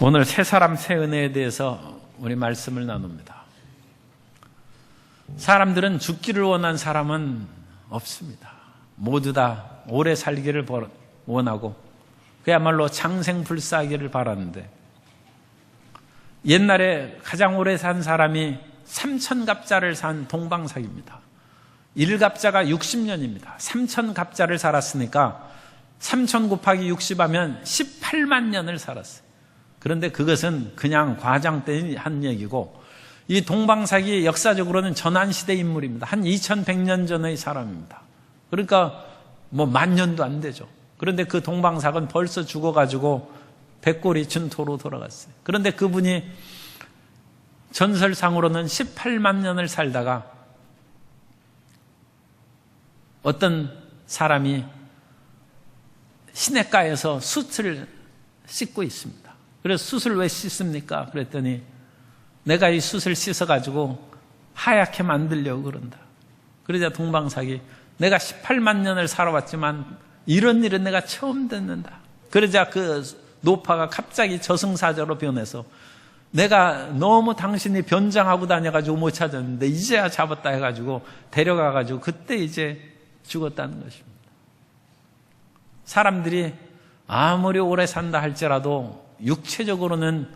오늘 새 사람 새 은혜에 대해서 우리 말씀을 나눕니다. 사람들은 죽기를 원한 사람은 없습니다. 모두 다 오래 살기를 원하고 그야말로 장생불사하기를 바라는데, 옛날에 가장 오래 산 사람이 3000갑자를 산 동방삭입니다. 1갑자가 60년입니다. 3000갑자를 살았으니까 3000 곱하기 60 하면 18만 년을 살았어요. 그런데 그것은 그냥 과장된 얘기고, 이 동방삭이 역사적으로는 전환시대 인물입니다. 한 2100년 전의 사람입니다. 그러니까 뭐 10,000년도 안 되죠. 그런데 그 동방삭은 벌써 죽어가지고 백골이 준토로 돌아갔어요. 그런데 그분이 전설상으로는 18만 년을 살다가 어떤 사람이 시냇가에서 숯을 씻고 있습니다. 그래서 숯을 왜 씻습니까? 그랬더니 내가 이 숯을 씻어가지고 하얗게 만들려고 그런다. 그러자 동방삭이 내가 18만 년을 살아왔지만 이런 일은 내가 처음 듣는다. 그러자 그 노파가 갑자기 저승사자로 변해서 내가 너무 당신이 변장하고 다녀가지고 못 찾았는데 이제야 잡았다 해가지고 데려가가지고 그때 이제 죽었다는 것입니다. 사람들이 아무리 오래 산다 할지라도 육체적으로는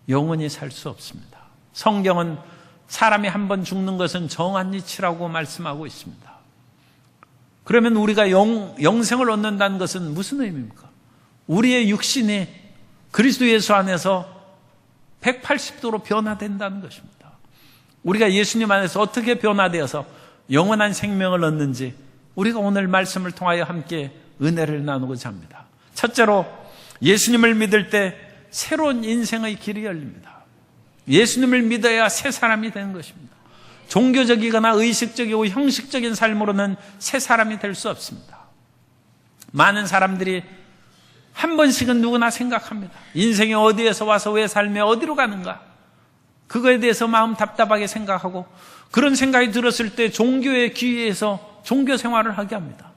영원히 살 수 없습니다. 성경은 사람이 한 번 죽는 것은 정한 이치라고 말씀하고 있습니다. 그러면 우리가 영생을 얻는다는 것은 무슨 의미입니까? 우리의 육신이 그리스도 예수 안에서 180도로 변화된다는 것입니다. 우리가 예수님 안에서 어떻게 변화되어서 영원한 생명을 얻는지 우리가 오늘 말씀을 통하여 함께 은혜를 나누고자 합니다. 첫째로, 예수님을 믿을 때 새로운 인생의 길이 열립니다. 예수님을 믿어야 새 사람이 되는 것입니다. 종교적이거나 의식적이고 형식적인 삶으로는 새 사람이 될 수 없습니다. 많은 사람들이 한 번씩은 누구나 생각합니다. 인생이 어디에서 와서 왜 살며 어디로 가는가? 그거에 대해서 마음 답답하게 생각하고, 그런 생각이 들었을 때 종교의 기회에서 종교 생활을 하게 합니다.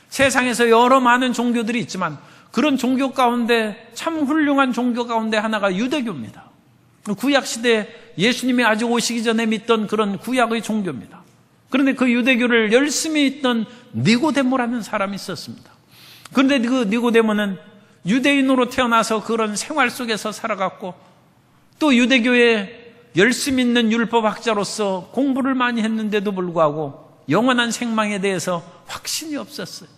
세상에서 여러 많은 종교들이 있지만 그런 종교 가운데 참 훌륭한 종교 가운데 하나가 유대교입니다. 구약시대에 예수님이 아직 오시기 전에 믿던 그런 구약의 종교입니다. 그런데 그 유대교를 열심히 믿던 니고데모라는 사람이 있었습니다. 그런데 그 니고데모는 유대인으로 태어나서 그런 생활 속에서 살아갔고, 또 유대교에 열심히 있는 율법학자로서 공부를 많이 했는데도 불구하고 영원한 생명에 대해서 확신이 없었어요.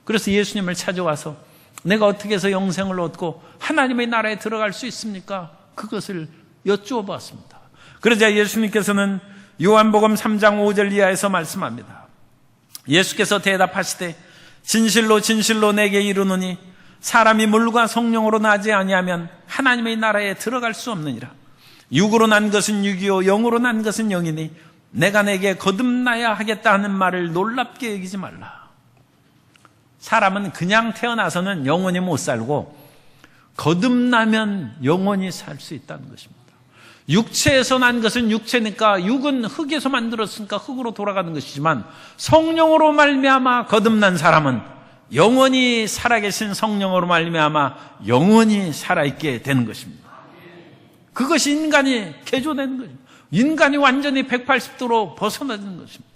그래서 예수님을 찾아와서 내가 어떻게 해서 영생을 얻고 하나님의 나라에 들어갈 수 있습니까? 그것을 여쭈어 봤습니다. 그러자 예수님께서는 요한복음 3장 5절 이하에서 말씀합니다. 예수께서 대답하시되 진실로 진실로 내게 이르노니 사람이 물과 성령으로 나지 아니하면 하나님의 나라에 들어갈 수 없느니라. 육으로 난 것은 육이요 영으로 난 것은 영이니 내가 내게 거듭나야 하겠다 하는 말을 놀랍게 여기지 말라. 사람은 그냥 태어나서는 영원히 못 살고 거듭나면 영원히 살 수 있다는 것입니다. 육체에서 난 것은 육체니까, 육은 흙에서 만들었으니까 흙으로 돌아가는 것이지만, 성령으로 말미암아 거듭난 사람은 영원히 살아계신 성령으로 말미암아 영원히 살아있게 되는 것입니다. 그것이 인간이 개조되는 것입니다. 인간이 완전히 180도로 벗어나는 것입니다.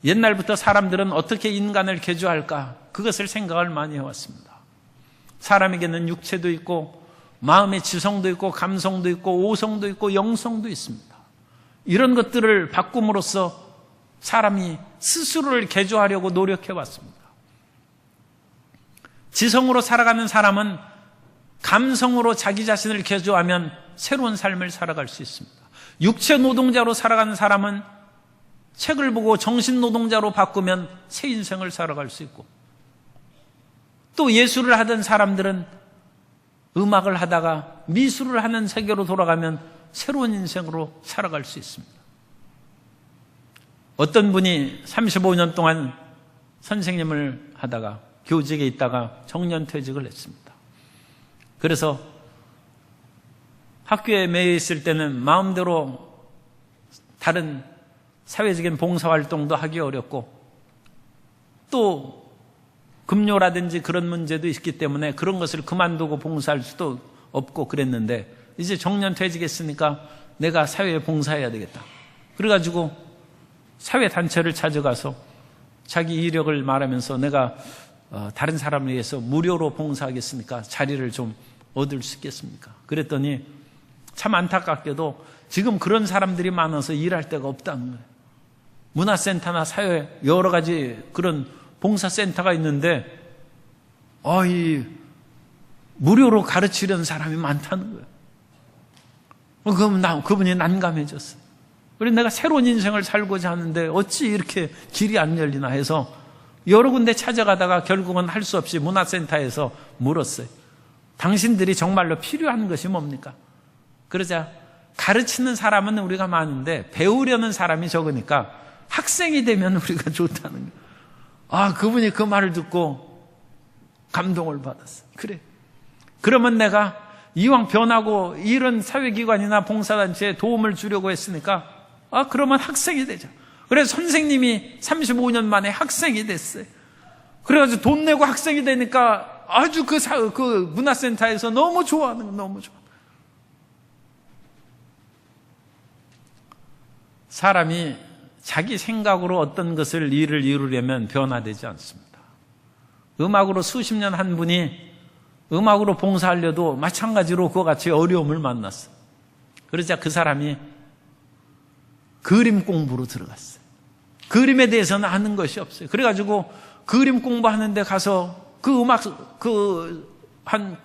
옛날부터 사람들은 어떻게 인간을 개조할까? 그것을 생각을 많이 해왔습니다. 사람에게는 육체도 있고 마음의 지성도 있고 감성도 있고 오성도 있고 영성도 있습니다. 이런 것들을 바꿈으로써 사람이 스스로를 개조하려고 노력해왔습니다. 지성으로 살아가는 사람은 감성으로 자기 자신을 개조하면 새로운 삶을 살아갈 수 있습니다. 육체 노동자로 살아가는 사람은 책을 보고 정신 노동자로 바꾸면 새 인생을 살아갈 수 있고, 또 예술을 하던 사람들은 음악을 하다가 미술을 하는 세계로 돌아가면 새로운 인생으로 살아갈 수 있습니다. 어떤 분이 35년 동안 선생님을 하다가 교직에 있다가 정년퇴직을 했습니다. 그래서 학교에 매여 있을 때는 마음대로 다른 사회적인 봉사활동도 하기 어렵고, 또 급료라든지 그런 문제도 있기 때문에 그런 것을 그만두고 봉사할 수도 없고 그랬는데, 이제 정년퇴직했으니까 내가 사회에 봉사해야 되겠다. 그래가지고 사회단체를 찾아가서 자기 이력을 말하면서 내가 다른 사람을 위해서 무료로 봉사하겠으니까 자리를 좀 얻을 수 있겠습니까? 그랬더니 참 안타깝게도 지금 그런 사람들이 많아서 일할 데가 없다는 거예요. 문화센터나 사회 여러 가지 그런 봉사센터가 있는데 무료로 가르치려는 사람이 많다는 거예요. 그럼 그분이 난감해졌어요. 그래서 내가 새로운 인생을 살고자 하는데 어찌 이렇게 길이 안 열리나 해서 여러 군데 찾아가다가 결국은 할 수 없이 문화센터에서 물었어요. 당신들이 정말로 필요한 것이 뭡니까? 그러자 가르치는 사람은 우리가 많은데 배우려는 사람이 적으니까 학생이 되면 우리가 좋다는 거예요. 그분이 그 말을 듣고 감동을 받았어요. 그래. 그러면 내가 이왕 변하고 이런 사회기관이나 봉사단체에 도움을 주려고 했으니까 그러면 학생이 되자. 그래서 선생님이 35년 만에 학생이 됐어요. 그래가지고 돈 내고 학생이 되니까 아주 그 문화센터에서 너무 좋아하는 거, 너무 좋아. 사람이 자기 생각으로 어떤 것을 일을 이루려면 변화되지 않습니다. 음악으로 수십 년 한 분이 음악으로 봉사하려도 마찬가지로 그와 같이 어려움을 만났어요. 그러자 그 사람이 그림 공부로 들어갔어요. 그림에 대해서는 아는 것이 없어요. 그래가지고 그림 공부하는 데 가서 한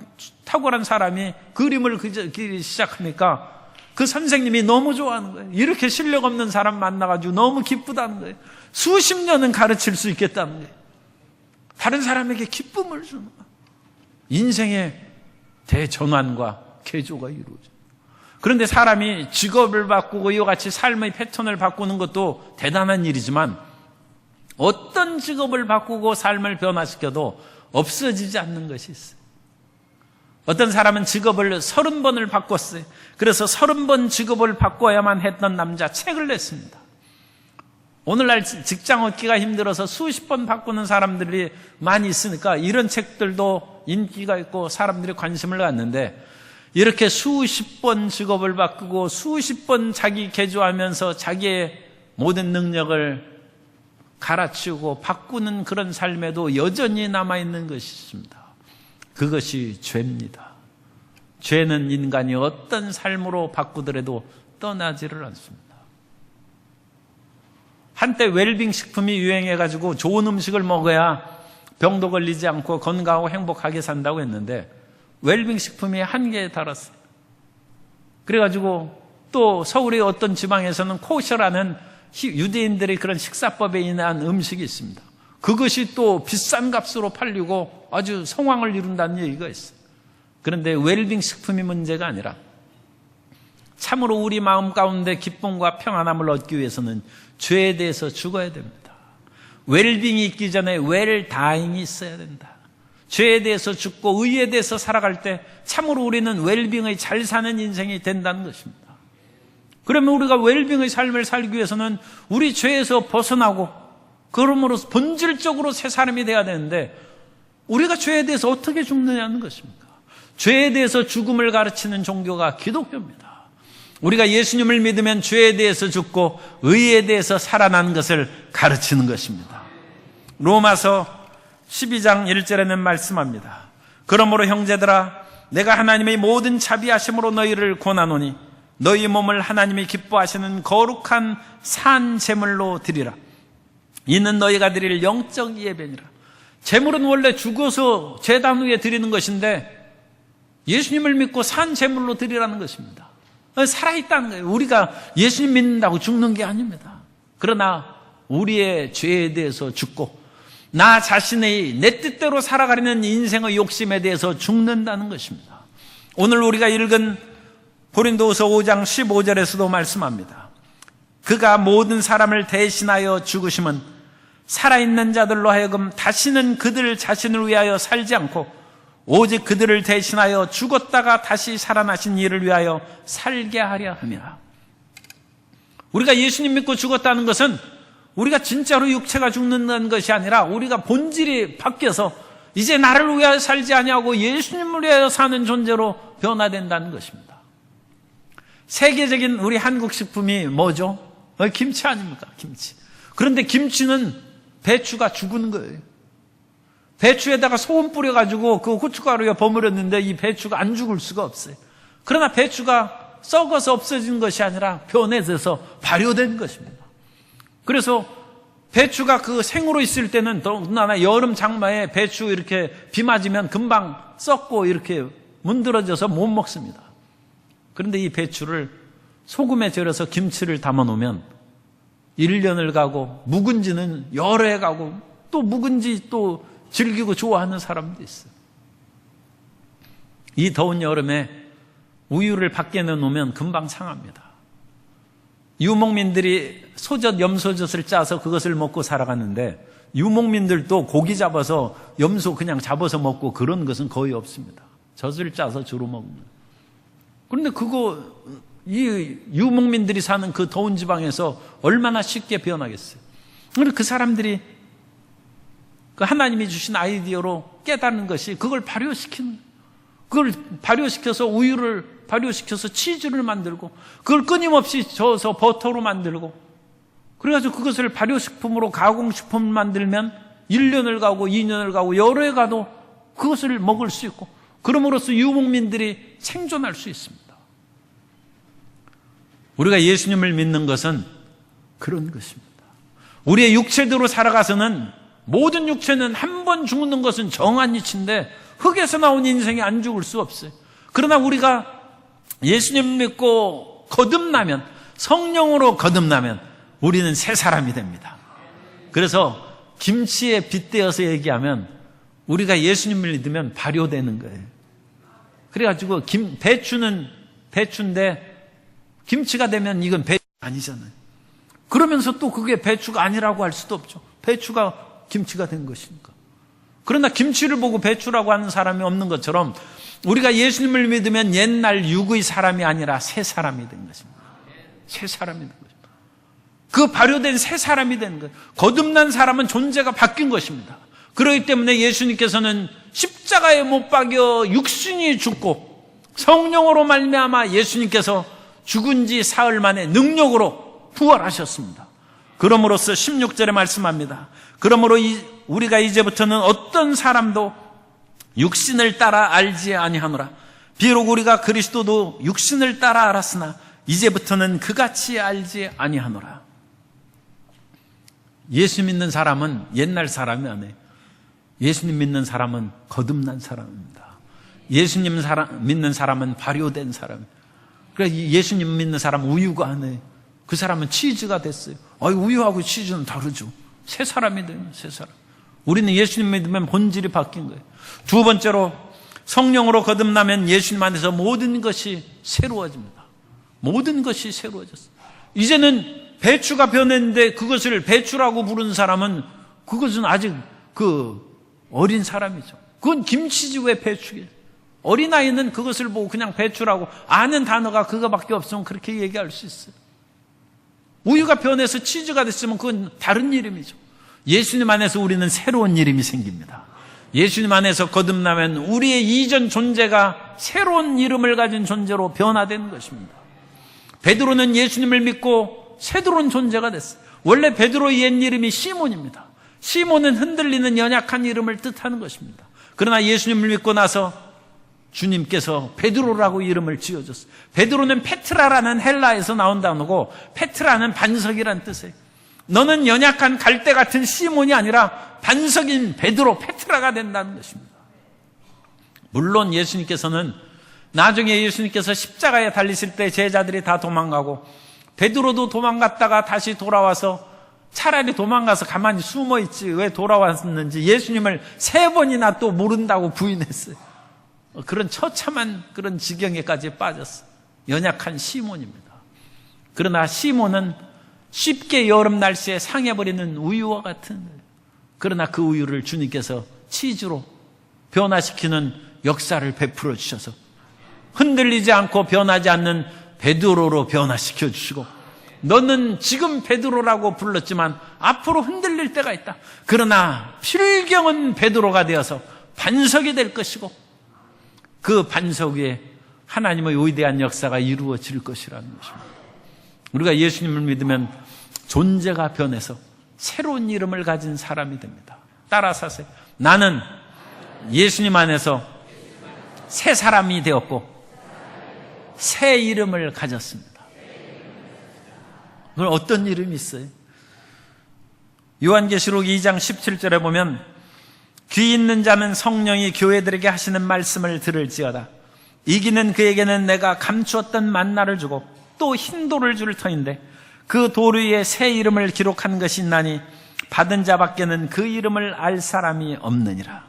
탁월한 사람이 그림을 그리기 시작하니까 그 선생님이 너무 좋아하는 거예요. 이렇게 실력 없는 사람 만나가지고 너무 기쁘다는 거예요. 수십 년은 가르칠 수 있겠다는 거예요. 다른 사람에게 기쁨을 주는 거예요. 인생의 대전환과 개조가 이루어져요. 그런데 사람이 직업을 바꾸고 이와 같이 삶의 패턴을 바꾸는 것도 대단한 일이지만 어떤 직업을 바꾸고 삶을 변화시켜도 없어지지 않는 것이 있어요. 어떤 사람은 직업을 30번을 바꿨어요. 그래서 30번 직업을 바꿔야만 했던 남자 책을 냈습니다. 오늘날 직장 얻기가 힘들어서 수십 번 바꾸는 사람들이 많이 있으니까 이런 책들도 인기가 있고 사람들이 관심을 갖는데, 이렇게 수십 번 직업을 바꾸고 수십 번 자기 개조하면서 자기의 모든 능력을 갈아치우고 바꾸는 그런 삶에도 여전히 남아있는 것이 있습니다. 그것이 죄입니다. 죄는 인간이 어떤 삶으로 바꾸더라도 떠나지를 않습니다. 한때 웰빙 식품이 유행해가지고 좋은 음식을 먹어야 병도 걸리지 않고 건강하고 행복하게 산다고 했는데 웰빙 식품이 한계에 달았어요. 그래가지고 또 서울의 어떤 지방에서는 코셔라는 유대인들의 그런 식사법에 인한 음식이 있습니다. 그것이 또 비싼 값으로 팔리고 아주 성황을 이룬다는 얘기가 있어요. 그런데 웰빙 식품이 문제가 아니라 참으로 우리 마음 가운데 기쁨과 평안함을 얻기 위해서는 죄에 대해서 죽어야 됩니다. 웰빙이 있기 전에 웰다잉이 있어야 된다. 죄에 대해서 죽고 의에 대해서 살아갈 때 참으로 우리는 웰빙의 잘 사는 인생이 된다는 것입니다. 그러면 우리가 웰빙의 삶을 살기 위해서는 우리 죄에서 벗어나고 그러므로 본질적으로 새 사람이 돼야 되는데 우리가 죄에 대해서 어떻게 죽느냐는 것입니다. 죄에 대해서 죽음을 가르치는 종교가 기독교입니다. 우리가 예수님을 믿으면 죄에 대해서 죽고 의에 대해서 살아나는 것을 가르치는 것입니다. 로마서 12장 1절에는 말씀합니다. 그러므로 형제들아, 내가 하나님의 모든 자비하심으로 너희를 권하노니 너희 몸을 하나님이 기뻐하시는 거룩한 산 제물로 드리라. 이는 너희가 드릴 영적 예배니라. 제물은 원래 죽어서 제단 위에 드리는 것인데 예수님을 믿고 산 제물로 드리라는 것입니다. 살아있다는 거예요. 우리가 예수님 믿는다고 죽는 게 아닙니다. 그러나 우리의 죄에 대해서 죽고 나 자신의 내 뜻대로 살아가려는 인생의 욕심에 대해서 죽는다는 것입니다. 오늘 우리가 읽은 고린도후서 5장 15절에서도 말씀합니다. 그가 모든 사람을 대신하여 죽으심은 살아있는 자들로 하여금 다시는 그들 자신을 위하여 살지 않고 오직 그들을 대신하여 죽었다가 다시 살아나신 이를 위하여 살게 하려 함이라. 우리가 예수님 믿고 죽었다는 것은 우리가 진짜로 육체가 죽는다는 것이 아니라 우리가 본질이 바뀌어서 이제 나를 위하여 살지 아니하고 예수님을 위하여 사는 존재로 변화된다는 것입니다. 세계적인 우리 한국 식품이 뭐죠? 김치 아닙니까? 김치. 그런데 김치는 배추가 죽은 거예요. 배추에다가 소금 뿌려가지고 그 고춧가루에 버무렸는데 이 배추가 안 죽을 수가 없어요. 그러나 배추가 썩어서 없어진 것이 아니라 변해져서 발효된 것입니다. 그래서 배추가 그 생으로 있을 때는 더군다나 여름 장마에 배추 이렇게 비 맞으면 금방 썩고 이렇게 문드러져서 못 먹습니다. 그런데 이 배추를 소금에 절여서 김치를 담아 놓으면 1년을 가고 묵은지는 여러 해 가고 또 묵은지 또 즐기고 좋아하는 사람도 있어요. 이 더운 여름에 우유를 밖에 내놓으면 금방 상합니다. 유목민들이 소젖, 염소젖을 짜서 그것을 먹고 살아갔는데 유목민들도 고기 잡아서 염소 그냥 잡아서 먹고 그런 것은 거의 없습니다. 젖을 짜서 주로 먹는. 그런데 이 유목민들이 사는 그 더운 지방에서 얼마나 쉽게 변하겠어요. 그런데 그 사람들이 그 하나님이 주신 아이디어로 깨닫는 것이 그걸 발효시키는, 그걸 발효시켜서 우유를 발효시켜서 치즈를 만들고 그걸 끊임없이 저어서 버터로 만들고 그래가지고 그것을 발효식품으로 가공식품을 만들면 1년을 가고 2년을 가고 여러 해 가도 그것을 먹을 수 있고 그럼으로써 유목민들이 생존할 수 있습니다. 우리가 예수님을 믿는 것은 그런 것입니다. 우리의 육체대로 살아가서는 모든 육체는 한 번 죽는 것은 정한 이치인데 흙에서 나온 인생이 안 죽을 수 없어요. 그러나 우리가 예수님 믿고 거듭나면, 성령으로 거듭나면 우리는 새 사람이 됩니다. 그래서 김치에 빗대어서 얘기하면 우리가 예수님을 믿으면 발효되는 거예요. 그래가지고 배추는 배추인데 김치가 되면 이건 배추가 아니잖아요. 그러면서 또 그게 배추가 아니라고 할 수도 없죠. 배추가 김치가 된 것이니까. 그러나 김치를 보고 배추라고 하는 사람이 없는 것처럼 우리가 예수님을 믿으면 옛날 육의 사람이 아니라 새 사람이 된 것입니다. 새 사람이 된 것입니다. 그 발효된 새 사람이 된 것. 거듭난 사람은 존재가 바뀐 것입니다. 그렇기 때문에 예수님께서는 십자가에 못 박여 육신이 죽고 성령으로 말미암아 예수님께서 죽은 지 사흘 만에 능력으로 부활하셨습니다. 그러므로서 16절에 말씀합니다. 그러므로 우리가 이제부터는 어떤 사람도 육신을 따라 알지 아니하노라. 비록 우리가 그리스도도 육신을 따라 알았으나 이제부터는 그같이 알지 아니하노라. 예수 믿는 사람은 옛날 사람이 아니에요. 예수님 믿는 사람은 거듭난 사람입니다. 예수님 믿는 사람은 발효된 사람이에요. 그러니까 예수님 믿는 사람은 우유가 아니에요. 그 사람은 치즈가 됐어요. 우유하고 치즈는 다르죠. 새 사람이 되는 새 사람. 우리는 예수님 믿으면 본질이 바뀐 거예요. 두 번째로 성령으로 거듭나면 예수님 안에서 모든 것이 새로워집니다. 모든 것이 새로워졌어요. 이제는 배추가 변했는데 그것을 배추라고 부르는 사람은 그것은 아직 어린 사람이죠. 그건 김치지 왜 배추겠어요. 어린아이는 그것을 보고 그냥 배추라고 아는 단어가 그거밖에 없으면 그렇게 얘기할 수 있어요. 우유가 변해서 치즈가 됐으면 그건 다른 이름이죠. 예수님 안에서 우리는 새로운 이름이 생깁니다. 예수님 안에서 거듭나면 우리의 이전 존재가 새로운 이름을 가진 존재로 변화된 것입니다. 베드로는 예수님을 믿고 새로운 존재가 됐어요. 원래 베드로의 옛 이름이 시몬입니다. 시몬은 흔들리는 연약한 이름을 뜻하는 것입니다. 그러나 예수님을 믿고 나서 주님께서 베드로라고 이름을 지어줬어요. 베드로는 페트라라는 헬라에서 나온 단어고 페트라는 반석이라는 뜻이에요. 너는 연약한 갈대 같은 시몬이 아니라 반석인 베드로, 페트라가 된다는 것입니다. 물론 예수님께서는 나중에 예수님께서 십자가에 달리실 때 제자들이 다 도망가고 베드로도 도망갔다가 다시 돌아와서 차라리 도망가서 가만히 숨어있지 왜 돌아왔는지 예수님을 3번이나 또 모른다고 부인했어요. 그런 처참한 그런 지경에까지 빠졌어요. 연약한 시몬입니다. 그러나 시몬은 쉽게 여름 날씨에 상해버리는 우유와 같은 거예요. 그러나 그 우유를 주님께서 치즈로 변화시키는 역사를 베풀어 주셔서 흔들리지 않고 변하지 않는 베드로로 변화시켜 주시고 너는 지금 베드로라고 불렀지만 앞으로 흔들릴 때가 있다. 그러나 필경은 베드로가 되어서 반석이 될 것이고 그 반석 위에 하나님의 위대한 역사가 이루어질 것이라는 것입니다. 우리가 예수님을 믿으면 존재가 변해서 새로운 이름을 가진 사람이 됩니다. 따라서 하세요. 나는 예수님 안에서 새 사람이 되었고 새 이름을 가졌습니다. 그럼 어떤 이름이 있어요? 요한계시록 2장 17절에 보면 귀 있는 자는 성령이 교회들에게 하시는 말씀을 들을지어다. 이기는 그에게는 내가 감추었던 만나를 주고 또 흰 돌을 줄 터인데 그 돌 위에 새 이름을 기록한 것이 있나니 받은 자밖에는 그 이름을 알 사람이 없느니라.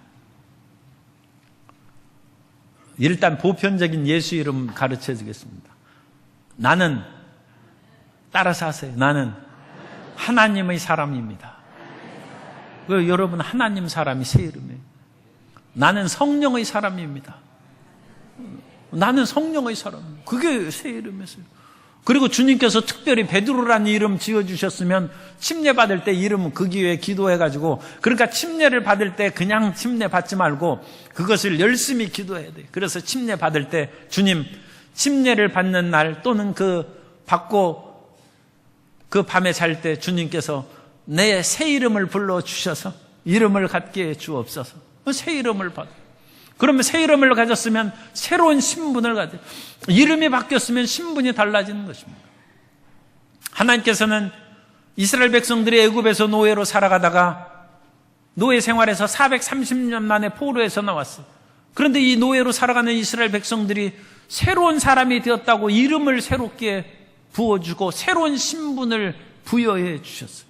일단 보편적인 예수 이름 가르쳐 주겠습니다. 나는, 따라서 하세요. 나는 하나님의 사람입니다. 여러분 하나님 사람이 새 이름이에요. 나는 성령의 사람입니다. 나는 성령의 사람. 그게 새 이름이었어요. 그리고 주님께서 특별히 베드로라는 이름 지어주셨으면 침례 받을 때 이름 그 기회에 기도해가지고, 그러니까 침례를 받을 때 그냥 침례 받지 말고 그것을 열심히 기도해야 돼요. 그래서 침례 받을 때 주님 침례를 받는 날 또는 받고 그 밤에 잘 때 주님께서 내 새 이름을 불러주셔서 이름을 갖게 해 주옵소서. 새 이름을 받아. 그러면 새 이름을 가졌으면 새로운 신분을 가져. 이름이 바뀌었으면 신분이 달라지는 것입니다. 하나님께서는 이스라엘 백성들이 애굽에서 노예로 살아가다가 노예 생활에서 430년 만에 포로에서 나왔어요. 그런데 이 노예로 살아가는 이스라엘 백성들이 새로운 사람이 되었다고 이름을 새롭게 부어주고 새로운 신분을 부여해 주셨어요.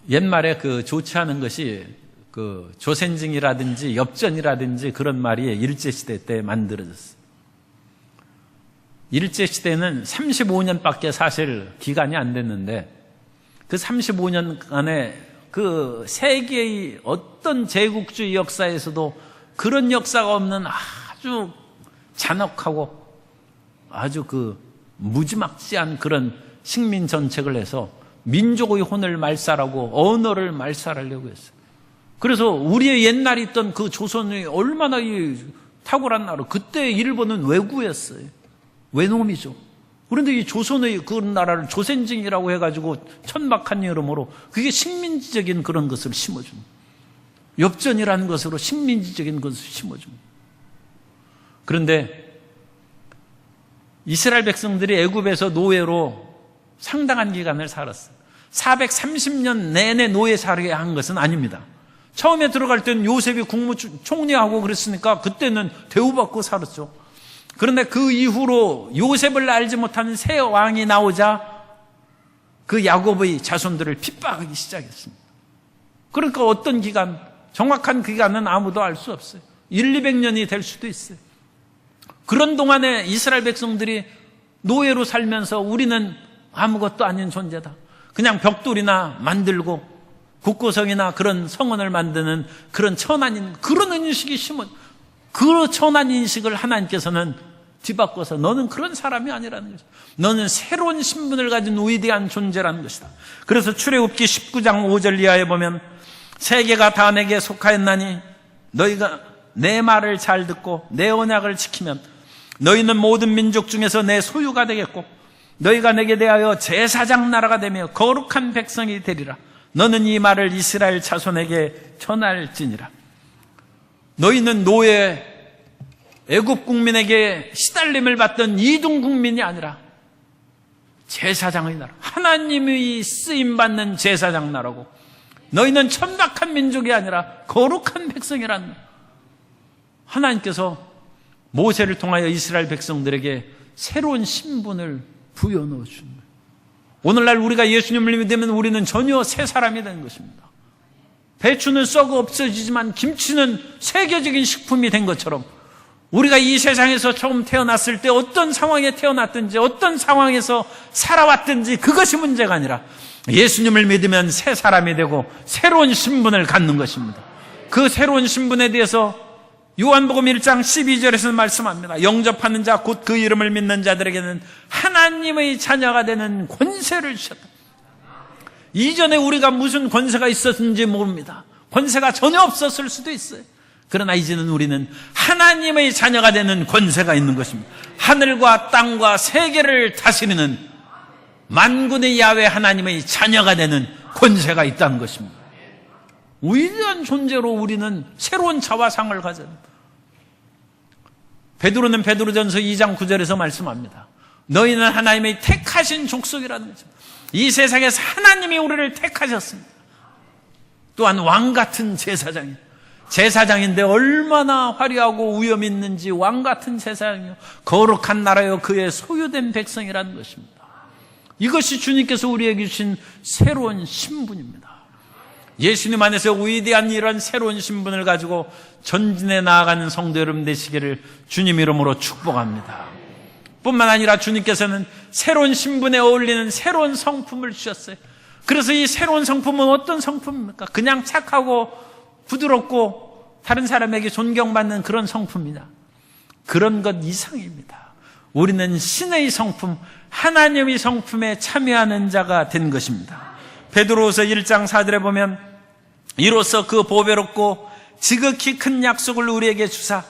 옛말에 좋지 않은 것이 조센징이라든지 엽전이라든지 그런 말이 일제시대 때 만들어졌어요. 일제시대는 35년밖에 사실 기간이 안 됐는데 그 35년간에 그 세계의 어떤 제국주의 역사에서도 그런 역사가 없는 아주 잔혹하고 아주 무지막지한 그런 식민 정책을 해서 민족의 혼을 말살하고 언어를 말살하려고 했어요. 그래서 우리의 옛날에 있던 그 조선이 얼마나 탁월한 나라, 그때 일본은 왜구였어요. 외놈이죠. 그런데 이 조선의 그 나라를 조센징이라고 해가지고 천박한 이름으로 그게 식민지적인 그런 것을 심어줍니다. 엽전이라는 것으로 식민지적인 것을 심어줍니다. 그런데 이스라엘 백성들이 애굽에서 노예로 상당한 기간을 살았어요. 430년 내내 노예 살게 한 것은 아닙니다. 처음에 들어갈 때는 요셉이 국무총리하고 그랬으니까 그때는 대우받고 살았죠. 그런데 그 이후로 요셉을 알지 못하는 새 왕이 나오자 그 야곱의 자손들을 핍박하기 시작했습니다. 그러니까 어떤 기간, 정확한 기간은 아무도 알 수 없어요. 200년이 될 수도 있어요. 그런 동안에 이스라엘 백성들이 노예로 살면서 우리는 아무것도 아닌 존재다. 그냥 벽돌이나 만들고 국고성이나 그런 성원을 만드는 그런 천한 그런 인식이 심은, 그 천한 인식을 하나님께서는 뒤바꿔서 너는 그런 사람이 아니라는 것이다. 너는 새로운 신분을 가진 위대한 존재라는 것이다. 그래서 출애굽기 19장 5절 이하에 보면 세계가 다 내게 속하였나니 너희가 내 말을 잘 듣고 내 언약을 지키면 너희는 모든 민족 중에서 내 소유가 되겠고 너희가 내게 대하여 제사장 나라가 되며 거룩한 백성이 되리라. 너는 이 말을 이스라엘 자손에게 전할지니라. 너희는 노예 애굽 국민에게 시달림을 받던 이동 국민이 아니라 제사장의 나라, 하나님의 쓰임받는 제사장 나라고, 너희는 천박한 민족이 아니라 거룩한 백성이란 말이야. 하나님께서 모세를 통하여 이스라엘 백성들에게 새로운 신분을 부여넣어 준 거예요. 오늘날 우리가 예수님을 믿으면 우리는 전혀 새 사람이 되는 것입니다. 배추는 썩어 없어지지만 김치는 세계적인 식품이 된 것처럼 우리가 이 세상에서 처음 태어났을 때 어떤 상황에 태어났든지 어떤 상황에서 살아왔든지 그것이 문제가 아니라 예수님을 믿으면 새 사람이 되고 새로운 신분을 갖는 것입니다. 그 새로운 신분에 대해서 요한복음 1장 12절에서 말씀합니다. 영접하는 자 곧 그 이름을 믿는 자들에게는 하나님의 자녀가 되는 권세를 주셨다. 이전에 우리가 무슨 권세가 있었는지 모릅니다. 권세가 전혀 없었을 수도 있어요. 그러나 이제는 우리는 하나님의 자녀가 되는 권세가 있는 것입니다. 하늘과 땅과 세계를 다스리는 만군의 야훼 하나님의 자녀가 되는 권세가 있다는 것입니다. 위대한 존재로 우리는 새로운 자화상을 가져야 합니다. 베드로는 베드로전서 2장 9절에서 말씀합니다. 너희는 하나님의 택하신 족속이라는 거죠. 이 세상에서 하나님이 우리를 택하셨습니다. 또한 왕같은 제사장인데 얼마나 화려하고 위엄 있는지 왕같은 제사장이요 거룩한 나라요 그의 소유된 백성이라는 것입니다. 이것이 주님께서 우리에게 주신 새로운 신분입니다. 예수님 안에서 위대한 이런 새로운 신분을 가지고 전진해 나아가는 성도 여러분 되시기를 주님 이름으로 축복합니다. 뿐만 아니라 주님께서는 새로운 신분에 어울리는 새로운 성품을 주셨어요. 그래서 이 새로운 성품은 어떤 성품입니까? 그냥 착하고 부드럽고 다른 사람에게 존경받는 그런 성품이냐? 그런 것 이상입니다. 우리는 신의 성품, 하나님의 성품에 참여하는 자가 된 것입니다. 베드로후서 1장 4절에 보면 이로써 그 보배롭고 지극히 큰 약속을 우리에게 주사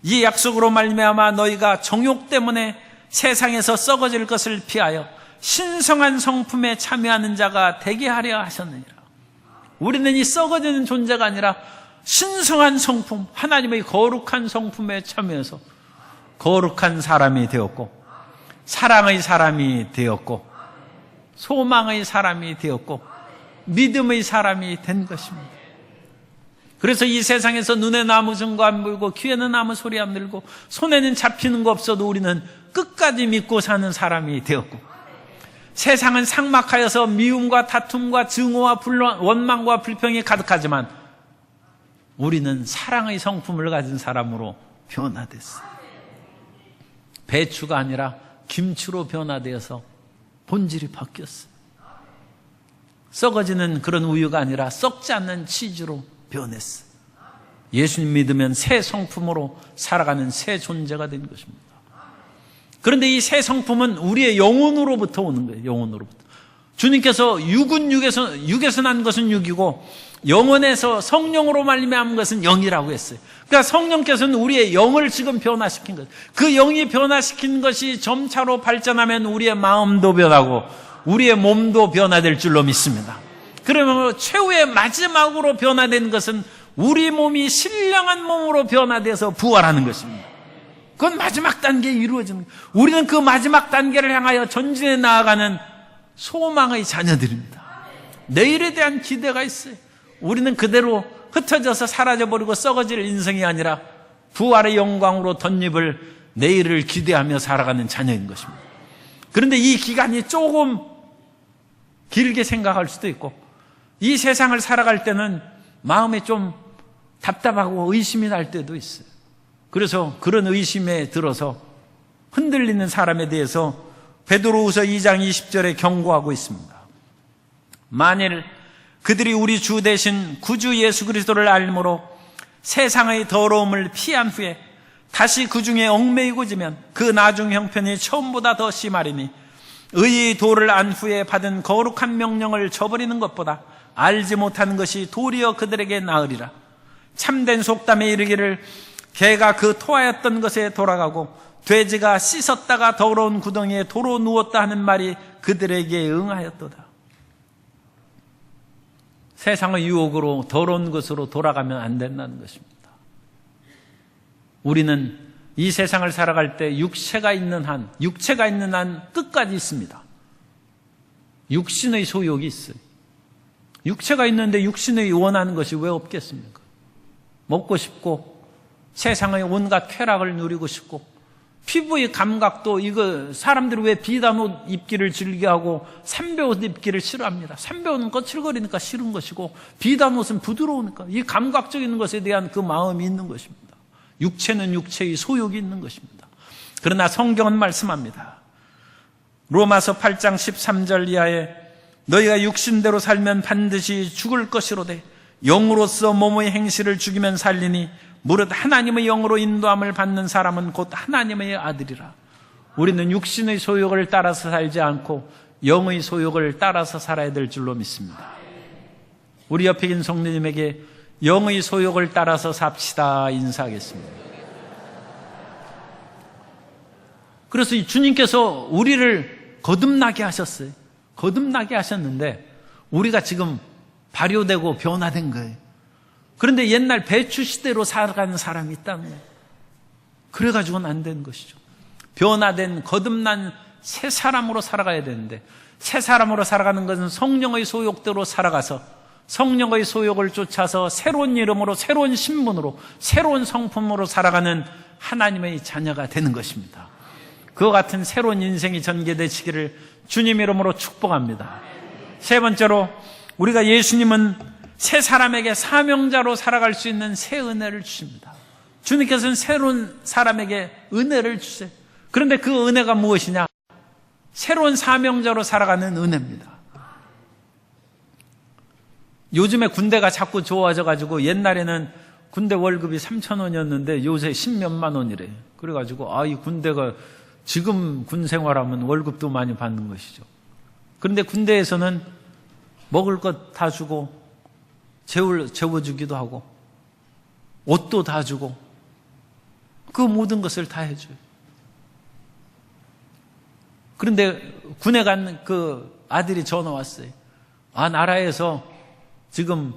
이 약속으로 말미암아 너희가 정욕 때문에 세상에서 썩어질 것을 피하여 신성한 성품에 참여하는 자가 되게 하려 하셨느니라. 우리는 이 썩어지는 존재가 아니라 신성한 성품, 하나님의 거룩한 성품에 참여해서 거룩한 사람이 되었고 사랑의 사람이 되었고 소망의 사람이 되었고 믿음의 사람이 된 것입니다. 그래서 이 세상에서 눈에는 아무 증거 안 보이고 귀에는 아무 소리 안 들고 손에는 잡히는 거 없어도 우리는 끝까지 믿고 사는 사람이 되었고 세상은 삭막하여서 미움과 다툼과 증오와 원망과 불평이 가득하지만 우리는 사랑의 성품을 가진 사람으로 변화됐어요. 배추가 아니라 김치로 변화되어서 본질이 바뀌었어요. 썩어지는 그런 우유가 아니라 썩지 않는 치즈로 변했어요. 예수님 믿으면 새 성품으로 살아가는 새 존재가 된 것입니다. 그런데 이 새 성품은 우리의 영혼으로부터 오는 거예요. 영혼으로부터. 주님께서 육은 육에서 난 것은 육이고 영혼에서 성령으로 말미암은 것은 영이라고 했어요. 그러니까 성령께서는 우리의 영을 지금 변화시킨 거예요. 그 영이 변화시킨 것이 점차로 발전하면 우리의 마음도 변하고 우리의 몸도 변화될 줄로 믿습니다. 그러면 최후의 마지막으로 변화된 것은 우리 몸이 신령한 몸으로 변화돼서 부활하는 것입니다. 그건 마지막 단계에 이루어지는 거예요. 우리는 그 마지막 단계를 향하여 전진해 나아가는 소망의 자녀들입니다. 내일에 대한 기대가 있어요. 우리는 그대로 흩어져서 사라져버리고 썩어질 인생이 아니라 부활의 영광으로 덧입을 내일을 기대하며 살아가는 자녀인 것입니다. 그런데 이 기간이 조금 길게 생각할 수도 있고 이 세상을 살아갈 때는 마음에 좀 답답하고 의심이 날 때도 있어요. 그래서 그런 의심에 들어서 흔들리는 사람에 대해서 베드로후서 2장 20절에 경고하고 있습니다. 만일 그들이 우리 주 대신 구주 예수 그리스도를 알므로 세상의 더러움을 피한 후에 다시 그 중에 얽매이고지면 그 나중 형편이 처음보다 더 심하리니 의의 도를 안 후에 받은 거룩한 명령을 저버리는 것보다 알지 못하는 것이 도리어 그들에게 나으리라. 참된 속담에 이르기를 개가 그 토하였던 것에 돌아가고 돼지가 씻었다가 더러운 구덩이에 도로 누웠다 하는 말이 그들에게 응하였도다. 세상의 유혹으로 더러운 것으로 돌아가면 안 된다는 것입니다. 우리는 이 세상을 살아갈 때 육체가 있는 한 끝까지 있습니다. 육신의 소욕이 있어요. 육체가 있는데 육신의 원하는 것이 왜 없겠습니까? 먹고 싶고 세상의 온갖 쾌락을 누리고 싶고 피부의 감각도 사람들이 왜 비단 옷 입기를 즐겨하고 삼배 옷 입기를 싫어합니다. 삼배 옷은 거칠거리니까 싫은 것이고 비단 옷은 부드러우니까 이 감각적인 것에 대한 그 마음이 있는 것입니다. 육체는 육체의 소욕이 있는 것입니다. 그러나 성경은 말씀합니다. 로마서 8장 13절 이하에 너희가 육신대로 살면 반드시 죽을 것이로되 영으로서 몸의 행실을 죽이면 살리니 무릇 하나님의 영으로 인도함을 받는 사람은 곧 하나님의 아들이라. 우리는 육신의 소욕을 따라서 살지 않고 영의 소욕을 따라서 살아야 될 줄로 믿습니다. 우리 옆에 계신 성도님에게 영의 소욕을 따라서 삽시다 인사하겠습니다. 그래서 주님께서 우리를 거듭나게 하셨어요. 거듭나게 하셨는데 우리가 지금 발효되고 변화된 거예요. 그런데 옛날 배추 시대로 살아가는 사람이 있다는 거예요. 그래가지고는 안 되는 것이죠. 변화된 거듭난 새 사람으로 살아가야 되는데, 새 사람으로 살아가는 것은 성령의 소욕대로 살아가서 성령의 소욕을 쫓아서 새로운 이름으로, 새로운 신분으로, 새로운 성품으로 살아가는 하나님의 자녀가 되는 것입니다. 그와 같은 새로운 인생이 전개되시기를 주님 이름으로 축복합니다. 세 번째로, 우리가 예수님은 새 사람에게 사명자로 살아갈 수 있는 새 은혜를 주십니다. 주님께서는 새로운 사람에게 은혜를 주세요. 그런데 그 은혜가 무엇이냐? 새로운 사명자로 살아가는 은혜입니다. 요즘에 군대가 자꾸 좋아져가지고 옛날에는 군대 월급이 3,000원이었는데 요새 10몇만 원이래. 그래가지고 이 군대가 지금 군 생활하면 월급도 많이 받는 것이죠. 그런데 군대에서는 먹을 것 다 주고 재워주기도 하고 옷도 다 주고 그 모든 것을 다 해줘요. 그런데 군에 간 그 아들이 전화 왔어요. 나라에서 지금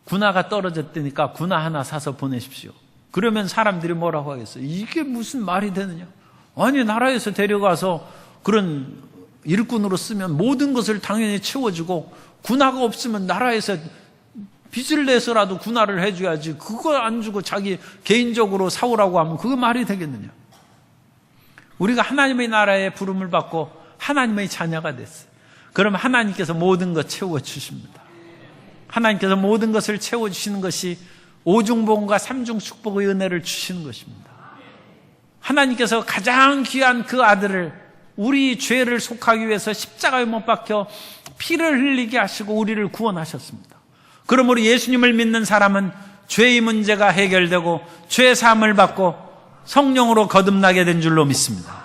군화가 떨어졌다니까 군화 하나 사서 보내십시오. 그러면 사람들이 뭐라고 하겠어요? 이게 무슨 말이 되느냐? 아니, 나라에서 데려가서 그런 일꾼으로 쓰면 모든 것을 당연히 채워주고 군화가 없으면 나라에서 빚을 내서라도 군화를 해줘야지, 그거 안 주고 자기 개인적으로 사오라고 하면 그거 말이 되겠느냐? 우리가 하나님의 나라에 부름을 받고 하나님의 자녀가 됐어요. 그러면 하나님께서 모든 것 채워주십니다. 하나님께서 모든 것을 채워주시는 것이 오중복음과 삼중축복의 은혜를 주시는 것입니다. 하나님께서 가장 귀한 그 아들을 우리 죄를 속하기 위해서 십자가에 못 박혀 피를 흘리게 하시고 우리를 구원하셨습니다. 그러므로 예수님을 믿는 사람은 죄의 문제가 해결되고 죄 사함을 받고 성령으로 거듭나게 된 줄로 믿습니다.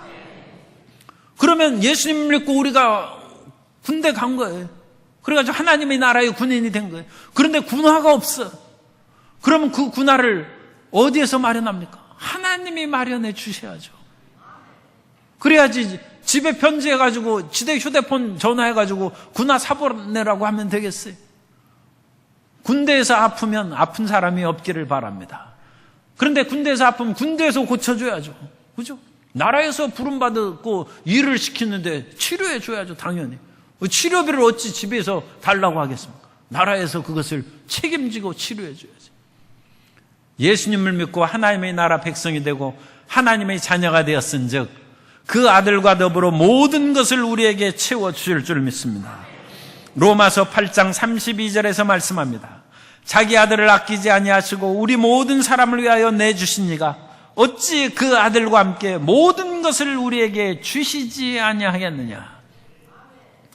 그러면 예수님을 믿고 우리가 군대 간 거예요. 그래가지고 하나님의 나라의 군인이 된 거예요. 그런데 군화가 없어. 그러면 그 군화를 어디에서 마련합니까? 하나님이 마련해 주셔야죠. 그래야지 집에 편지해가지고 지대 휴대폰 전화해가지고 군화 사보내라고 하면 되겠어요? 군대에서 아프면 아픈 사람이 없기를 바랍니다. 그런데 군대에서 아프면 군대에서 고쳐줘야죠. 그죠? 나라에서 부름받고 일을 시키는데 치료해줘야죠, 당연히. 치료비를 어찌 집에서 달라고 하겠습니까? 나라에서 그것을 책임지고 치료해줘야지. 예수님을 믿고 하나님의 나라 백성이 되고 하나님의 자녀가 되었은 즉 그 아들과 더불어 모든 것을 우리에게 채워주실 줄 믿습니다. 로마서 8장 32절에서 말씀합니다. 자기 아들을 아끼지 아니하시고 우리 모든 사람을 위하여 내주신 이가 어찌 그 아들과 함께 모든 것을 우리에게 주시지 아니하겠느냐.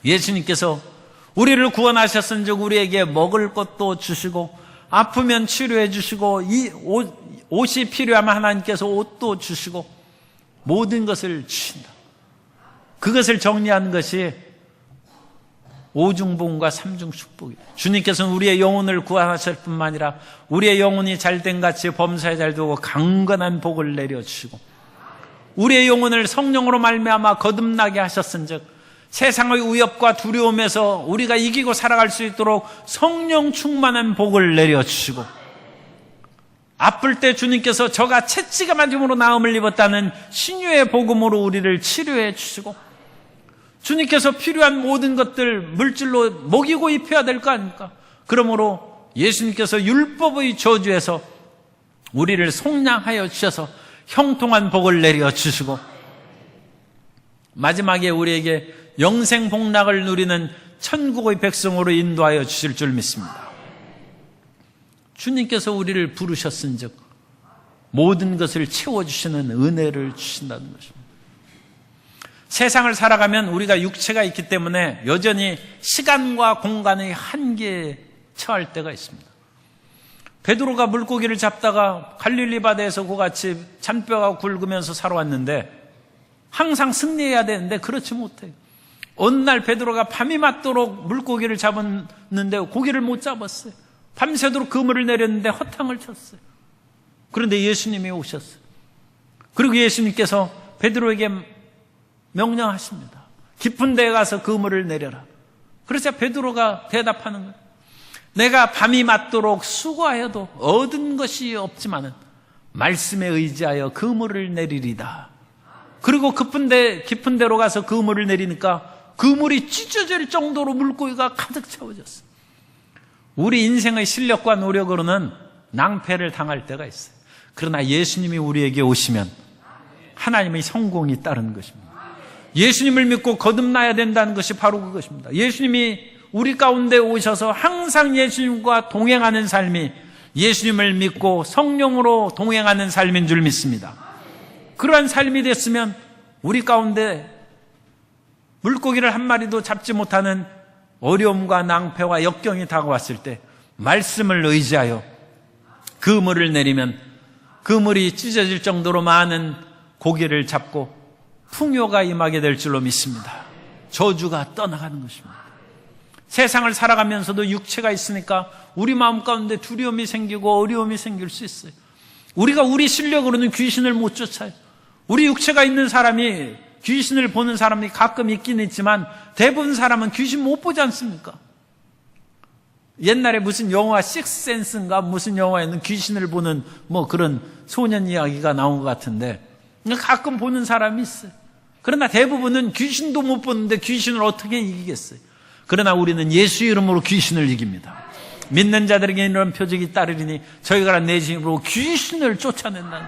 예수님께서 우리를 구원하셨은즉 우리에게 먹을 것도 주시고 아프면 치료해 주시고 이 옷이 필요하면 하나님께서 옷도 주시고 모든 것을 주신다. 그것을 정리하는 것이 오중복음과 삼중축복이에요. 주님께서는 우리의 영혼을 구원하실 뿐만 아니라 우리의 영혼이 잘된 같이 범사에 잘되고 강건한 복을 내려주시고 우리의 영혼을 성령으로 말미암아 거듭나게 하셨은즉 세상의 위협과 두려움에서 우리가 이기고 살아갈 수 있도록 성령 충만한 복을 내려주시고 아플 때 주님께서 저가 채찍에 맞음으로 나음을 입었다는 신유의 복음으로 우리를 치료해 주시고 주님께서 필요한 모든 것들 물질로 먹이고 입혀야 될 거 아닙니까? 그러므로 예수님께서 율법의 저주에서 우리를 속량하여 주셔서 형통한 복을 내려주시고 마지막에 우리에게 영생 복락을 누리는 천국의 백성으로 인도하여 주실 줄 믿습니다. 주님께서 우리를 부르셨은즉 모든 것을 채워주시는 은혜를 주신다는 것입니다. 세상을 살아가면 우리가 육체가 있기 때문에 여전히 시간과 공간의 한계에 처할 때가 있습니다. 베드로가 물고기를 잡다가 갈릴리 바다에서 고같이 잔뼈가 굵으면서 살아왔는데 항상 승리해야 되는데 그렇지 못해요. 어느 날 베드로가 밤이 맞도록 물고기를 잡았는데 고기를 못 잡았어요. 밤새도록 그물을 내렸는데 허탕을 쳤어요. 그런데 예수님이 오셨어요. 그리고 예수님께서 베드로에게 명령하십니다. 깊은 데에 가서 그물을 내려라. 그러자 베드로가 대답하는 거예요. 내가 밤이 맞도록 수고하여도 얻은 것이 없지만은 말씀에 의지하여 그물을 내리리다. 그리고 깊은 데로 가서 그물을 내리니까 그물이 찢어질 정도로 물고기가 가득 채워졌어요. 우리 인생의 실력과 노력으로는 낭패를 당할 때가 있어요. 그러나 예수님이 우리에게 오시면 하나님의 성공이 따르는 것입니다. 예수님을 믿고 거듭나야 된다는 것이 바로 그것입니다. 예수님이 우리 가운데 오셔서 항상 예수님과 동행하는 삶이 예수님을 믿고 성령으로 동행하는 삶인 줄 믿습니다. 그러한 삶이 됐으면 우리 가운데 물고기를 한 마리도 잡지 못하는 어려움과 낭패와 역경이 다가왔을 때 말씀을 의지하여 그물을 내리면 그물이 찢어질 정도로 많은 고기를 잡고 풍요가 임하게 될 줄로 믿습니다. 저주가 떠나가는 것입니다. 세상을 살아가면서도 육체가 있으니까 우리 마음 가운데 두려움이 생기고 어려움이 생길 수 있어요. 우리가 우리 실력으로는 귀신을 못 쫓아요. 우리 육체가 있는 사람이 귀신을 보는 사람이 가끔 있긴 있지만 대부분 사람은 귀신 못 보지 않습니까? 옛날에 무슨 영화 식스센스인가 무슨 영화에는 귀신을 보는 그런 소년 이야기가 나온 것 같은데 가끔 보는 사람이 있어요. 그러나 대부분은 귀신도 못 보는데 귀신을 어떻게 이기겠어요? 그러나 우리는 예수 이름으로 귀신을 이깁니다. 믿는 자들에게 이런 표적이 따르리니 저희가 내 이름으로 귀신을 쫓아낸다는.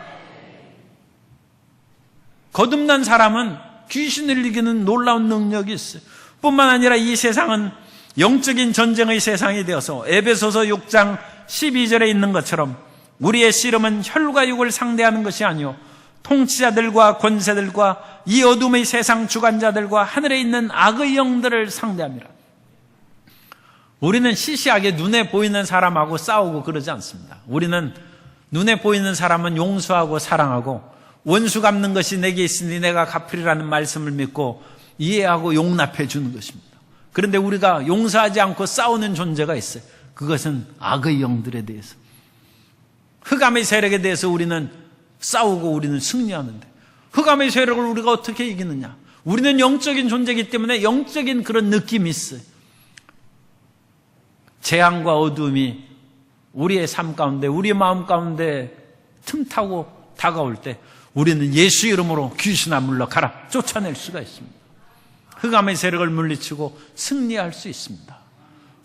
거듭난 사람은 귀신을 이기는 놀라운 능력이 있어요. 뿐만 아니라 이 세상은 영적인 전쟁의 세상이 되어서 에베소서 6장 12절에 있는 것처럼 우리의 씨름은 혈과 육을 상대하는 것이 아니요 통치자들과 권세들과 이 어둠의 세상 주관자들과 하늘에 있는 악의 영들을 상대합니다. 우리는 시시하게 눈에 보이는 사람하고 싸우고 그러지 않습니다. 우리는 눈에 보이는 사람은 용서하고 사랑하고 원수 갚는 것이 내게 있으니 내가 갚으리라는 말씀을 믿고 이해하고 용납해 주는 것입니다. 그런데 우리가 용서하지 않고 싸우는 존재가 있어요. 그것은 악의 영들에 대해서, 흑암의 세력에 대해서 우리는 싸우고 우리는 승리하는데 흑암의 세력을 우리가 어떻게 이기느냐? 우리는 영적인 존재이기 때문에 영적인 그런 느낌이 있어요. 재앙과 어두움이 우리의 삶 가운데 우리의 마음 가운데 틈타고 다가올 때 우리는 예수 이름으로 귀신아 물러가라 쫓아낼 수가 있습니다. 흑암의 세력을 물리치고 승리할 수 있습니다.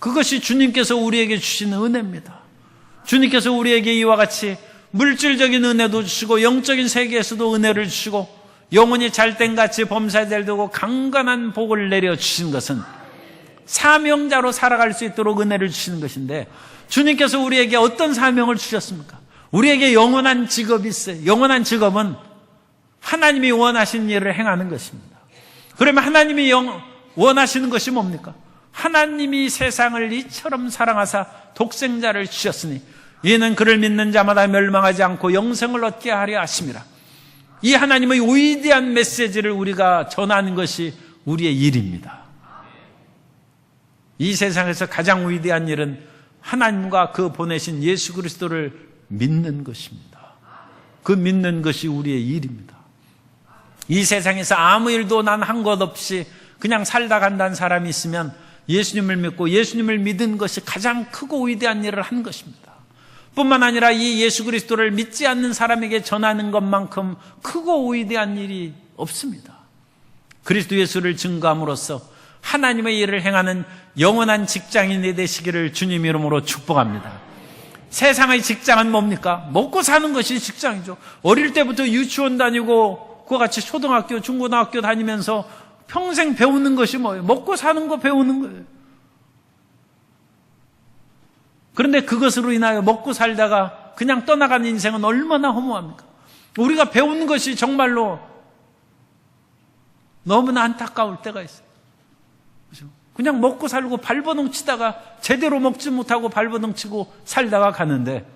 그것이 주님께서 우리에게 주시는 은혜입니다. 주님께서 우리에게 이와 같이 물질적인 은혜도 주시고 영적인 세계에서도 은혜를 주시고 영혼이 잘된같이 범사에 두고 강건한 복을 내려주신 것은 사명자로 살아갈 수 있도록 은혜를 주시는 것인데, 주님께서 우리에게 어떤 사명을 주셨습니까? 우리에게 영원한 직업이 있어요. 영원한 직업은 하나님이 원하신 일을 행하는 것입니다. 그러면 하나님이 원하시는 것이 뭡니까? 하나님이 세상을 이처럼 사랑하사 독생자를 주셨으니 이는 그를 믿는 자마다 멸망하지 않고 영생을 얻게 하려 하심이라. 이 하나님의 위대한 메시지를 우리가 전하는 것이 우리의 일입니다. 이 세상에서 가장 위대한 일은 하나님과 그 보내신 예수 그리스도를 믿는 것입니다. 그 믿는 것이 우리의 일입니다. 이 세상에서 아무 일도 난 한 것 없이 그냥 살다 간다는 사람이 있으면 예수님을 믿고 예수님을 믿은 것이 가장 크고 위대한 일을 한 것입니다. 뿐만 아니라 이 예수 그리스도를 믿지 않는 사람에게 전하는 것만큼 크고 위대한 일이 없습니다. 그리스도 예수를 증거함으로써 하나님의 일을 행하는 영원한 직장인이 되시기를 주님 이름으로 축복합니다. 세상의 직장은 뭡니까? 먹고 사는 것이 직장이죠. 어릴 때부터 유치원 다니고 그와 같이 초등학교, 중고등학교 다니면서 평생 배우는 것이 뭐예요? 먹고 사는 거 배우는 거예요. 그런데 그것으로 인하여 먹고 살다가 그냥 떠나가는 인생은 얼마나 허무합니까? 우리가 배우는 것이 정말로 너무나 안타까울 때가 있어요. 그렇죠? 그냥 먹고 살고 발버둥 치다가 제대로 먹지 못하고 발버둥 치고 살다가 가는데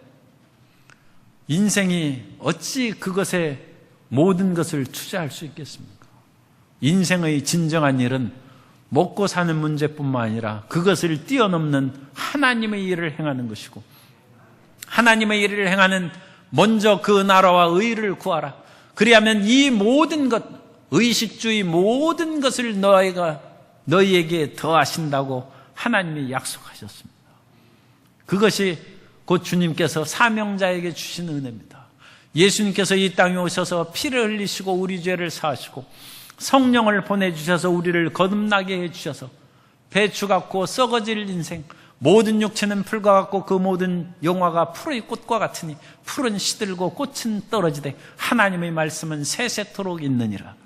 인생이 어찌 그것에 모든 것을 투자할 수 있겠습니까? 인생의 진정한 일은 먹고 사는 문제뿐만 아니라 그것을 뛰어넘는 하나님의 일을 행하는 것이고, 하나님의 일을 행하는 먼저 그 나라와 의를 구하라. 그리하면 이 모든 것, 의식주의 모든 것을 너희에게 더하신다고 하나님이 약속하셨습니다. 그것이 곧 주님께서 사명자에게 주신 은혜입니다. 예수님께서 이 땅에 오셔서 피를 흘리시고 우리 죄를 사하시고 성령을 보내주셔서 우리를 거듭나게 해주셔서 배추 같고 썩어질 인생, 모든 육체는 풀과 같고 그 모든 영화가 풀의 꽃과 같으니 풀은 시들고 꽃은 떨어지되 하나님의 말씀은 세세토록 있느니라.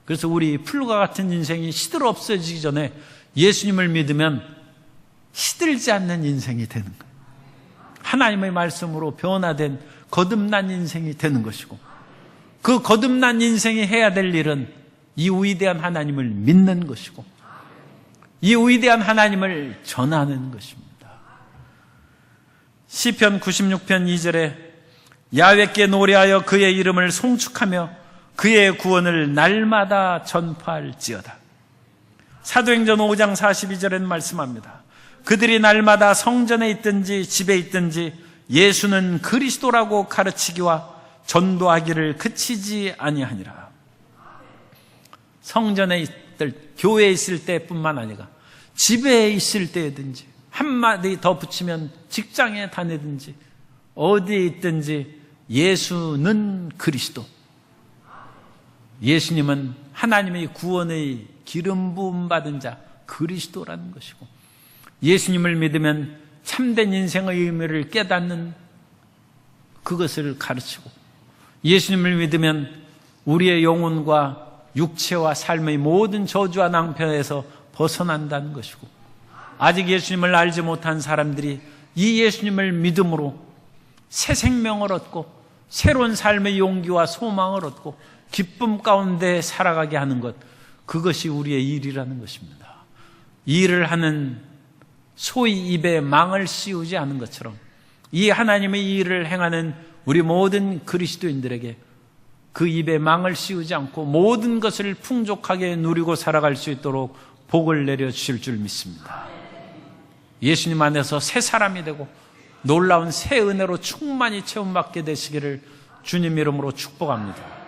그래서 우리 풀과 같은 인생이 시들어 없어지기 전에 예수님을 믿으면 시들지 않는 인생이 되는 거예요. 하나님의 말씀으로 변화된 거듭난 인생이 되는 것이고, 그 거듭난 인생이 해야 될 일은 이 위대한 하나님을 믿는 것이고, 이 위대한 하나님을 전하는 것입니다. 시편 96편 2절에 야훼께 노래하여 그의 이름을 송축하며 그의 구원을 날마다 전파할지어다. 사도행전 5장 42절에는 말씀합니다. 그들이 날마다 성전에 있든지 집에 있든지 예수는 그리스도라고 가르치기와 전도하기를 그치지 아니하니라. 성전에 있을, 교회에 있을 때뿐만 아니라 집에 있을 때든지, 한마디 더 붙이면 직장에 다니든지 어디에 있든지 예수는 그리스도, 예수님은 하나님의 구원의 기름 부음 받은 자 그리스도라는 것이고, 예수님을 믿으면 참된 인생의 의미를 깨닫는 그것을 가르치고, 예수님을 믿으면 우리의 영혼과 육체와 삶의 모든 저주와 낭패에서 벗어난다는 것이고, 아직 예수님을 알지 못한 사람들이 이 예수님을 믿음으로 새 생명을 얻고 새로운 삶의 용기와 소망을 얻고 기쁨 가운데 살아가게 하는 것, 그것이 우리의 일이라는 것입니다. 이 일을 하는 소위 입에 망을 씌우지 않은 것처럼 이 하나님의 이 일을 행하는 우리 모든 그리스도인들에게 그 입에 망을 씌우지 않고 모든 것을 풍족하게 누리고 살아갈 수 있도록 복을 내려주실 줄 믿습니다. 예수님 안에서 새 사람이 되고 놀라운 새 은혜로 충만히 체험받게 되시기를 주님 이름으로 축복합니다.